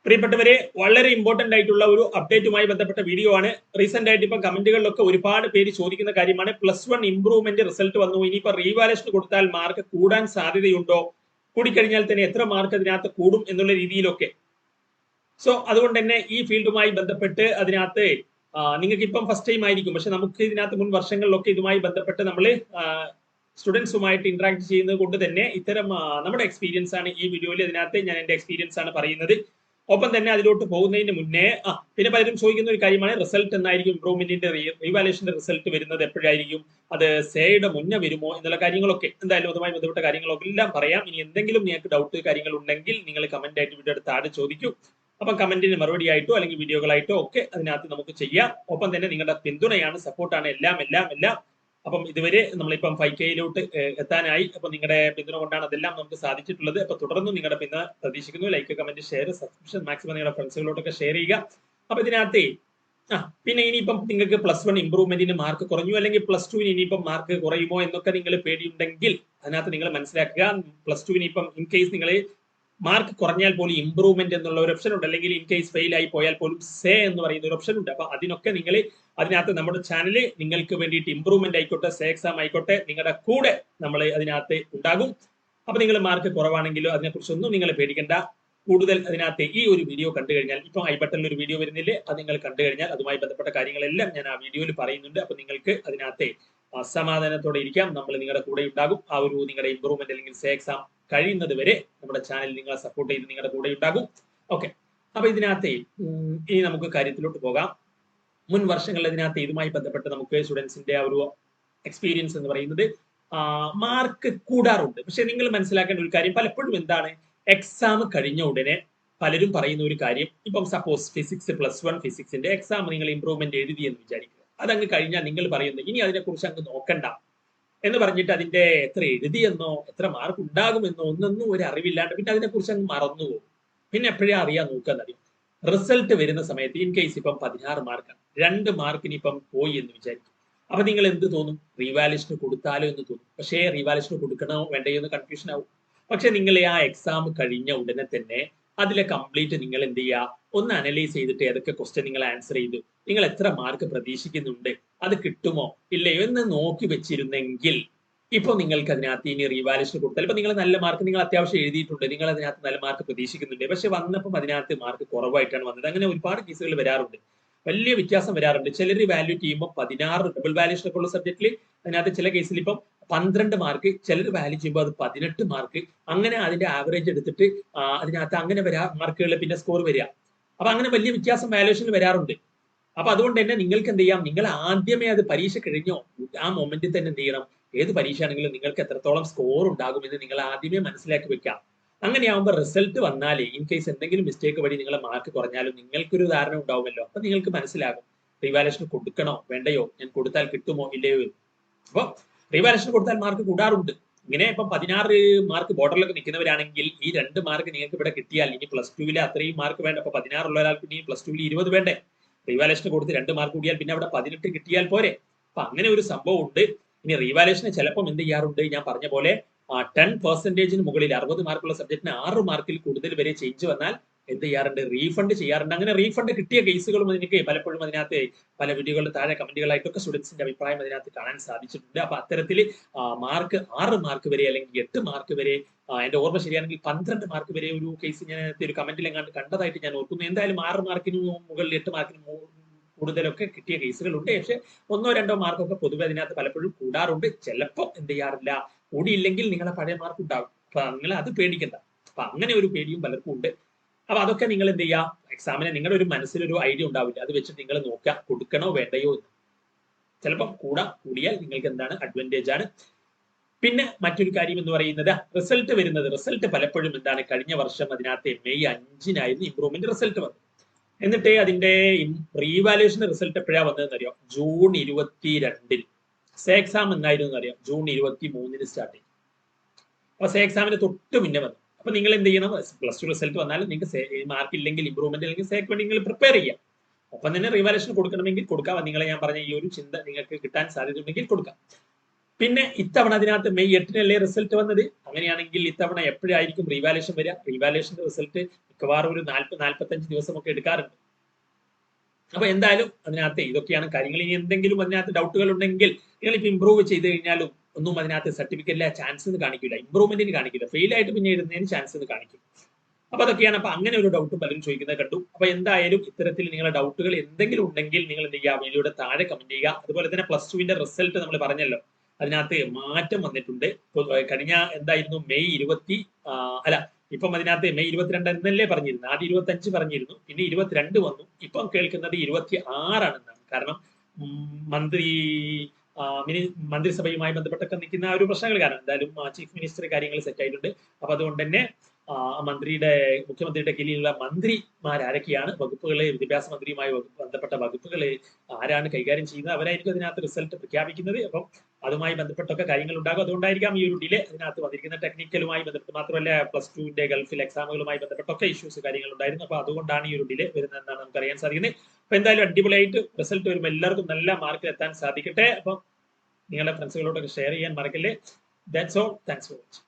പ്രിയപ്പെട്ടവരെ, വളരെ ഇമ്പോർട്ടന്റ് ആയിട്ടുള്ള ഒരു അപ്ഡേറ്റുമായി ബന്ധപ്പെട്ട വീഡിയോ ആണ്. റീസെന്റ് ആയിട്ട് ഇപ്പം കമന്റുകളിലൊക്കെ ഒരുപാട് പേര് ചോദിക്കുന്ന കാര്യമാണ്. +1 ഇംപ്രൂവ്മെന്റ് റിസൾട്ട് വന്നു, ഇനിയിപ്പോ റീവാലേഷൻ കൊടുത്താൽ മാർക്ക് കൂടാൻ സാധ്യതയുണ്ടോ, കൂടിക്കഴിഞ്ഞാൽ തന്നെ എത്ര മാർക്ക് അതിനകത്ത് കൂടും എന്നുള്ള രീതിയിലൊക്കെ. സോ അതുകൊണ്ട് തന്നെ ഈ ഫീൽഡുമായി ബന്ധപ്പെട്ട് അതിനകത്ത് നിങ്ങൾക്ക് ഇപ്പം ഫസ്റ്റ് ടൈം ആയിരിക്കും, പക്ഷെ നമുക്ക് ഇതിനകത്ത് മുൻ വർഷങ്ങളിലൊക്കെ ഇതുമായി ബന്ധപ്പെട്ട് നമ്മൾ സ്റ്റുഡൻസുമായിട്ട് ഇന്ററാക്ട് ചെയ്യുന്നത് കൊണ്ട് തന്നെ ഇത്തരം നമ്മുടെ എക്സ്പീരിയൻസ് ആണ് ഈ വീഡിയോയിൽ. ഇതിനകത്ത് ഞാൻ എന്റെ എക്സ്പീരിയൻസ് ആണ് പറയുന്നത്. ഒപ്പം തന്നെ അതിലോട്ട് പോകുന്നതിന് മുന്നേ പിന്നെ പലരും ചോദിക്കുന്ന ഒരു കാര്യമാണ്, റിസൾട്ട് എന്നായിരിക്കും ഇംപ്രൂവ്മെന്റിന്റെ റീവാലേഷന്റെ റിസൾട്ട് വരുന്നത് എപ്പോഴായിരിക്കും, അത് സേയുടെ മുന്നേ വരുമോ എന്നുള്ള കാര്യങ്ങളൊക്കെ. എന്തായാലും അതുമായി ബന്ധപ്പെട്ട കാര്യങ്ങളൊക്കെ എല്ലാം പറയാം. ഇനി എന്തെങ്കിലും നിങ്ങൾക്ക് ഡൗട്ട് കാര്യങ്ങൾ ഉണ്ടെങ്കിൽ നിങ്ങൾ കമന്റ് ആയിട്ട് വീഡിയോ എടുത്ത് താഴെ ചോദിക്കൂ. അപ്പം കമന്റിന് മറുപടി ആയിട്ടോ അല്ലെങ്കിൽ വീഡിയോകളായിട്ടോ ഒക്കെ അതിനകത്ത് നമുക്ക് ചെയ്യാം. ഒപ്പം തന്നെ നിങ്ങളുടെ പിന്തുണയാണ്, സപ്പോർട്ടാണ് എല്ലാം എല്ലാം എല്ലാം. അപ്പം ഇതുവരെ നമ്മളിപ്പം 5K എത്താനായി. അപ്പൊ നിങ്ങളുടെ പിന്തുണ കൊണ്ടാണ് അതെല്ലാം നമുക്ക് സാധിച്ചിട്ടുള്ളത്. അപ്പൊ തുടർന്ന് നിങ്ങളുടെ പിന്തുണ പ്രതീക്ഷിക്കുന്നു. Like, comment, share, subscription maximum നിങ്ങളുടെ ഫ്രണ്ട്സുകളോട്ടൊക്കെ ഷെയർ ചെയ്യുക. അപ്പൊ ഇതിനകത്ത് പിന്നെ ഇനിയിപ്പം നിങ്ങൾക്ക് +1 ഇംപ്രൂവ്മെന്റിന് മാർക്ക് കുറഞ്ഞു, അല്ലെങ്കിൽ +2 ഇനിയിപ്പം മാർക്ക് കുറയുമോ എന്നൊക്കെ നിങ്ങൾ പേടിയുണ്ടെങ്കിൽ അതിനകത്ത് നിങ്ങൾ മനസ്സിലാക്കുക, +2 ഇനിയിപ്പം ഇൻ കേസ് നിങ്ങൾ മാർക്ക് കുറഞ്ഞാൽ പോലും ഇംപ്രൂവ്മെന്റ് എന്നുള്ള ഒരു ഓപ്ഷൻ ഉണ്ട്, അല്ലെങ്കിൽ ഇൻ കേസ് ഫെയിൽ ആയി പോയാൽ പോലും സേ എന്ന് പറയുന്ന ഒരു ഓപ്ഷൻ ഉണ്ട്. അപ്പൊ അതിനൊക്കെ നിങ്ങൾ അതിനകത്ത് നമ്മുടെ ചാനൽ നിങ്ങൾക്ക് വേണ്ടിയിട്ട് ഇംപ്രൂവ്മെന്റ് ആയിക്കോട്ടെ, സേ എക്സാം ആയിക്കോട്ടെ, നിങ്ങളുടെ കൂടെ നമ്മൾ അതിനകത്ത് ഉണ്ടാകും. അപ്പൊ നിങ്ങൾ മാർക്ക് കുറവാണെങ്കിലോ അതിനെക്കുറിച്ചൊന്നും നിങ്ങൾ പേടിക്കേണ്ട. കൂടുതൽ അതിനകത്ത് ഈ ഒരു വീഡിയോ കണ്ടു കഴിഞ്ഞാൽ, ഇപ്പൊ ഐ ബട്ടണിൽ ഒരു വീഡിയോ വരുന്നില്ലേ, അത് നിങ്ങൾ കണ്ടു കഴിഞ്ഞാൽ അതുമായി ബന്ധപ്പെട്ട കാര്യങ്ങളെല്ലാം ഞാൻ ആ വീഡിയോയിൽ പറയുന്നുണ്ട്. അപ്പൊ നിങ്ങൾക്ക് അതിനകത്ത് സമാധാനത്തോടെ ഇരിക്കാം, നമ്മൾ നിങ്ങളുടെ കൂടെ ഉണ്ടാകും. ആ ഒരു നിങ്ങളുടെ ഇംപ്രൂവ്മെന്റ് അല്ലെങ്കിൽ സേ എക്സാം കഴിയുന്നത് വരെ നമ്മുടെ ചാനൽ നിങ്ങളെ സപ്പോർട്ട് ചെയ്ത് നിങ്ങളുടെ കൂടെ ഉണ്ടാകും. ഓക്കെ, അപ്പൊ ഇതിനകത്ത് ഇനി നമുക്ക് കാര്യത്തിലോട്ട് പോകാം. മുൻ വർഷങ്ങളിൽ ഇതിനകത്ത് ഇതുമായി ബന്ധപ്പെട്ട് നമുക്ക് സ്റ്റുഡൻസിന്റെ ആ ഒരു എക്സ്പീരിയൻസ് എന്ന് പറയുന്നത് മാർക്ക് കൂടാറുണ്ട്. പക്ഷെ നിങ്ങൾ മനസ്സിലാക്കേണ്ട ഒരു കാര്യം, പലപ്പോഴും എന്താണ്, എക്സാം കഴിഞ്ഞ ഉടനെ പലരും പറയുന്ന ഒരു കാര്യം, ഇപ്പം സപ്പോസ് ഫിസിക്സ് +1 ഫിസിക്സിന്റെ എക്സാം നിങ്ങൾ ഇംപ്രൂവ്മെന്റ് എഴുതി എന്ന് വിചാരിക്കുക. അതങ്ങ് കഴിഞ്ഞാൽ നിങ്ങൾ പറയുന്നത് ഇനി അതിനെക്കുറിച്ച് അങ്ങ് നോക്കണ്ട എന്ന് പറഞ്ഞിട്ട് അതിന്റെ എത്ര എഴുതിയെന്നോ എത്ര മാർക്ക് ഉണ്ടാകുമെന്നോ ഒന്നൊന്നും ഒരു അറിവില്ലാണ്ട് പിന്നെ അതിനെക്കുറിച്ച് അങ്ങ് മറന്നുപോകും. പിന്നെ എപ്പോഴേ അറിയാൻ നോക്കാന്നറിയും, റിസൾട്ട് വരുന്ന സമയത്ത് ഇൻ കേസ് ഇപ്പം 16 മാർക്കാണ്, 2 മാർക്കിന് ഇപ്പം പോയി എന്ന് വിചാരിക്കും. അപ്പൊ നിങ്ങൾ എന്ത് തോന്നും, റീവാലേഷന് കൊടുത്താലോ എന്ന് തോന്നും. പക്ഷേ റീവാലേഷന് കൊടുക്കണോ വേണ്ടയോ എന്ന് കൺഫ്യൂഷൻ ആവും. പക്ഷെ നിങ്ങൾ ആ എക്സാം കഴിഞ്ഞ ഉടനെ തന്നെ അതിലെ കംപ്ലീറ്റ് നിങ്ങൾ എന്ത് ചെയ്യുക, ഒന്ന് അനലൈസ് ചെയ്തിട്ട് ഏതൊക്കെ ക്വസ്റ്റ്യൻ നിങ്ങൾ ആൻസർ ചെയ്തു, നിങ്ങൾ എത്ര മാർക്ക് പ്രതീക്ഷിക്കുന്നുണ്ട്, അത് കിട്ടുമോ ഇല്ലയോ എന്ന് നോക്കി വെച്ചിരുന്നെങ്കിൽ ഇപ്പൊ നിങ്ങൾക്ക് അതിനകത്ത് ഇനി റീവാലേഷൻ കൊടുത്താൽ, ഇപ്പൊ നിങ്ങൾ നല്ല മാർക്ക് നിങ്ങൾ അത്യാവശ്യം എഴുതിയിട്ടുണ്ട്, നിങ്ങൾ അതിനകത്ത് നല്ല മാർക്ക് പ്രതീക്ഷിക്കുന്നുണ്ട്, പക്ഷെ വന്നപ്പം അതിനകത്ത് മാർക്ക് കുറവായിട്ടാണ് വന്നത്. അങ്ങനെ ഒരുപാട് കേസുകൾ വരാറുണ്ട്, വലിയ വ്യത്യാസം വരാറുണ്ട്. ചിലർ വാല്യൂ ചെയ്യുമ്പോൾ 16 ഡബിൾ വാല്യൂഷൻ ഒക്കെ ഉള്ള സബ്ജക്റ്റിൽ അതിനകത്ത് ചില കേസിൽ ഇപ്പം 12 മാർക്ക്, ചിലർ വാല്യൂ ചെയ്യുമ്പോൾ അത് 18 മാർക്ക്, അങ്ങനെ അതിന്റെ ആവറേജ് എടുത്തിട്ട് അതിനകത്ത് അങ്ങനെ മാർക്കുകൾ പിന്നെ സ്കോർ വരിക. അപ്പൊ അങ്ങനെ വലിയ വ്യത്യാസം വാല്യൂഷനിൽ വരാറുണ്ട്. അപ്പൊ അതുകൊണ്ട് തന്നെ നിങ്ങൾക്ക് എന്ത് ചെയ്യാം, നിങ്ങൾ ആദ്യമേ അത് പരീക്ഷ കഴിഞ്ഞോ ആ മൊമെന്റിൽ തന്നെ എന്ത് ചെയ്യണം, ഏത് പരീക്ഷ ആണെങ്കിലും നിങ്ങൾക്ക് എത്രത്തോളം സ്കോർ ഉണ്ടാകുമെന്ന് നിങ്ങൾ ആദ്യമേ മനസ്സിലാക്കി വെക്കാം. അങ്ങനെയാവുമ്പോൾ റിസൾട്ട് വന്നാൽ ഇൻ കേസ് എന്തെങ്കിലും മിസ്റ്റേക്ക് വഴി നിങ്ങളെ മാർക്ക് കുറഞ്ഞാലും നിങ്ങൾക്കൊരു ധാരണ ഉണ്ടാവുമല്ലോ. അപ്പൊ നിങ്ങൾക്ക് മനസ്സിലാകും റീവാലേഷൻ കൊടുക്കണോ വേണ്ടയോ, ഞാൻ കൊടുത്താൽ കിട്ടുമോ ഇല്ലയോ എന്ന്. അപ്പൊ റീവാലേഷൻ കൊടുത്താൽ മാർക്ക് കൂടാറുണ്ട്. ഇങ്ങനെ ഇപ്പം 16 മാർക്ക് ബോർഡറിലൊക്കെ നിൽക്കുന്നവരാണെങ്കിൽ ഈ 2 മാർക്ക് നിങ്ങൾക്ക് ഇവിടെ കിട്ടിയാൽ ഇനി +2 അത്രയും മാർക്ക് വേണ്ട. അപ്പൊ 16 ഉള്ള ഒരാൾക്ക് ഇനി +2 20 വേണ്ടേ, റീവാലേഷൻ കൊടുത്ത് 2 മാർക്ക് കൂടിയാൽ പിന്നെ അവിടെ 18 കിട്ടിയാൽ പോരെ. അപ്പൊ അങ്ങനെ ഒരു സംഭവം ഉണ്ട്. ഇനി റീവാലേഷന് ചിലപ്പം എന്ത് ചെയ്യാറുണ്ട്, ഞാൻ പറഞ്ഞ പോലെ 10% മുകളിൽ 60 മാർക്കുള്ള സബ്ജക്റ്റിന് 6 മാർക്കിൽ കൂടുതൽ വരെ ചേഞ്ച് വന്നാൽ എന്ത് ചെയ്യാറുണ്ട്, റീഫണ്ട് ചെയ്യാറുണ്ട്. അങ്ങനെ റീഫണ്ട് കിട്ടിയ കേസുകളും എനിക്ക് പലപ്പോഴും അതിനകത്ത് പല വീഡിയോകളുടെ താഴെ കമന്റുകളായിട്ടൊക്കെ സ്റ്റുഡൻസിന്റെ അഭിപ്രായം അതിനകത്ത് കാണാൻ സാധിച്ചിട്ടുണ്ട്. അപ്പൊ അത്തരത്തിൽ മാർക്ക് 6 മാർക്ക് വരെ അല്ലെങ്കിൽ 8 മാർക്ക് വരെ, എന്റെ ഓർമ്മ ശരിയാണെങ്കിൽ 12 മാർക്ക് വരെ ഒരു കേസ് ഞാൻ ഒരു കമന്റിൽ എങ്ങാണ്ട് കണ്ടതായിട്ട് ഞാൻ ഓർക്കുന്നു. എന്തായാലും 6 മാർക്കിന് മുകളിൽ 8 മാർക്കിന് കൂടുതലൊക്കെ കിട്ടിയ കേസുകളുണ്ട്. പക്ഷെ 1 2 മാർക്കൊക്കെ പൊതുവെ അതിനകത്ത് പലപ്പോഴും കൂടാറുണ്ട്. ചിലപ്പോൾ എന്ത് ചെയ്യാറില്ല, കൂടിയില്ലെങ്കിൽ നിങ്ങളെ പഴയ മാർക്ക് ഉണ്ടാകും. അപ്പൊ നിങ്ങൾ അത് പേടിക്കണ്ട. അപ്പൊ അങ്ങനെ ഒരു പേടിയും പലർക്കും ഉണ്ട്. അപ്പൊ അതൊക്കെ നിങ്ങൾ എന്ത് ചെയ്യുക, എക്സാമിന് നിങ്ങളുടെ ഒരു മനസ്സിലൊരു ഐഡിയ ഉണ്ടാവില്ല, അത് വെച്ചിട്ട് നിങ്ങൾ നോക്കുക കൊടുക്കണോ വേണ്ടയോ എന്ന്. ചിലപ്പം കൂടിയാൽ നിങ്ങൾക്ക് എന്താണ് അഡ്വാൻറ്റേജ് ആണ്. പിന്നെ മറ്റൊരു കാര്യം എന്ന് പറയുന്നത് റിസൾട്ട് വരുന്നത്, റിസൾട്ട് പലപ്പോഴും എന്താണ്, കഴിഞ്ഞ വർഷം അതിനകത്ത് May 5-നായിരുന്നു ഇംപ്രൂവ്മെന്റ് റിസൾട്ട് വന്നത്. എന്നിട്ട് അതിന്റെ റീവാലുവേഷൻ റിസൾട്ട് എപ്പോഴാ വന്നതെന്ന് അറിയാം, June 22-ന്. സേ എക്സാം എന്നായിരുന്നു അറിയാം, June 23-ന് സ്റ്റാർട്ട് ചെയ്തു. അപ്പൊ സേ എക്സാമിന് തൊട്ട് മുന്നേ വന്നു. അപ്പൊ നിങ്ങൾ എന്ത് ചെയ്യണം, +2 റിസൾട്ട് വന്നാലും നിങ്ങൾക്ക് മാർക്ക് ഇല്ലെങ്കിൽ ഇംപ്രൂവ്മെന്റ് അല്ലെങ്കിൽ സേക്ക് വേണ്ടി നിങ്ങൾ പ്രിപ്പയർ ചെയ്യാം. ഒപ്പം തന്നെ റീവാലുവേഷൻ കൊടുക്കണമെങ്കിൽ കൊടുക്കാം. നിങ്ങളെ ഞാൻ പറഞ്ഞ ഈ ഒരു ചിന്ത നിങ്ങൾക്ക് കിട്ടാൻ സാധ്യത ഉണ്ടെങ്കിൽ കൊടുക്കാം. പിന്നെ ഇത്തവണ അതിനകത്ത് മെയ് 8-നല്ലേ റിസൾട്ട് വന്നത്. അങ്ങനെയാണെങ്കിൽ ഇത്തവണ എപ്പോഴായിരിക്കും റീവാലുവേഷൻ വരിക? റീവാലുവേഷന്റെ റിസൾട്ട് മിക്കവാറും ഒരു 40-45 ദിവസമൊക്കെ എടുക്കാറുണ്ട്. അപ്പൊ എന്തായാലും അതിനകത്ത് ഇതൊക്കെയാണ് കാര്യങ്ങൾ. ഇനി എന്തെങ്കിലും അതിനകത്ത് ഡൗട്ടുകൾ ഉണ്ടെങ്കിൽ നിങ്ങൾ ഇപ്പൊ ഇമ്പ്രൂവ് ചെയ്ത് കഴിഞ്ഞാലും ഒന്നും അതിനകത്ത് സർട്ടിഫിക്കറ്റിലെ ചാൻസ് കാണിക്കില്ല, ഇമ്പ്രൂവ്മെന്റിന് കാണിക്കില്ല, ഫെയിൽ ആയിട്ട് പിന്നെ എഴുതുന്നതിന് ചാൻസ് കാണിക്കും. അപ്പൊ അതൊക്കെയാണ്. അപ്പൊ അങ്ങനെ ഒരു ഡൗട്ടും പലരും ചോദിക്കുന്നത് കണ്ടു. അപ്പൊ എന്തായാലും ഇത്തരത്തിൽ നിങ്ങളുടെ ഡൗട്ടുകൾ എന്തെങ്കിലും ഉണ്ടെങ്കിൽ നിങ്ങൾ എന്ത് ചെയ്യുക, വീഡിയോയുടെ താഴെ കമന്റ് ചെയ്യുക. അതുപോലെ തന്നെ +2 റിസൾട്ട് നമ്മൾ പറഞ്ഞല്ലോ, അതിനകത്ത് മാറ്റം വന്നിട്ടുണ്ട്. കഴിഞ്ഞ എന്തായിരുന്നു മെയ് 20 അല്ല ഇപ്പം അതിനകത്ത് മെയ് 22 എന്നല്ലേ പറഞ്ഞിരുന്നു, ആദ്യം 25 പറഞ്ഞിരുന്നു, പിന്നെ 22 വന്നു, ഇപ്പം കേൾക്കുന്നത് 26 കാരണം മന്ത്രി മന്ത്രിസഭയുമായി ബന്ധപ്പെട്ടൊക്കെ നിൽക്കുന്ന ഒരു പ്രശ്നങ്ങൾ കാരണം എന്തായാലും ചീഫ് മിനിസ്റ്റർ കാര്യങ്ങൾ സെറ്റ് ആയിട്ടുണ്ട്. അപ്പൊ അതുകൊണ്ട് തന്നെ മുഖ്യമന്ത്രിയുടെ കീഴിലുള്ള മന്ത്രിമാരൊക്കെയാണ് വകുപ്പുകളെ, വിദ്യാഭ്യാസ മന്ത്രിയുമായി ബന്ധപ്പെട്ട വകുപ്പുകളെ ആരാണ് കൈകാര്യം ചെയ്യുന്നത്, അവരായിരിക്കും അതിനകത്ത് റിസൾട്ട് പ്രഖ്യാപിക്കുന്നത്. അപ്പം അതുമായി ബന്ധപ്പെട്ടൊക്കെ കാര്യങ്ങൾ ഉണ്ടാകും. അതുകൊണ്ടായിരിക്കാം ഈ ഒരു ഡിലേ അതിനകത്ത് വന്നിരിക്കുന്ന. ടെക്നിക്കലുമായി ബന്ധപ്പെട്ട് മാത്രമല്ല +2 ഗൾഫിൽ എക്സാമുകളുമായി ബന്ധപ്പെട്ടൊക്കെ ഇഷ്യൂസ് കാര്യങ്ങൾ ഉണ്ടായിരുന്നു. അപ്പൊ അതുകൊണ്ടാണ് ഈ ഒരു ഡിലേ വരുന്നതെന്നാണ് നമുക്ക് അറിയാൻ സാധിക്കുന്നത്. അപ്പൊ എന്തായാലും അടിപൊളിയായിട്ട് റിസൾട്ട് വരുമ്പോൾ എല്ലാവർക്കും നല്ല മാർക്കിൽ എത്താൻ സാധിക്കട്ടെ. അപ്പം നിങ്ങളുടെ ഫ്രണ്ട്സുകളോടൊക്കെ ഷെയർ ചെയ്യാൻ മറക്കല്ലേ. That's all. Thanks for watching.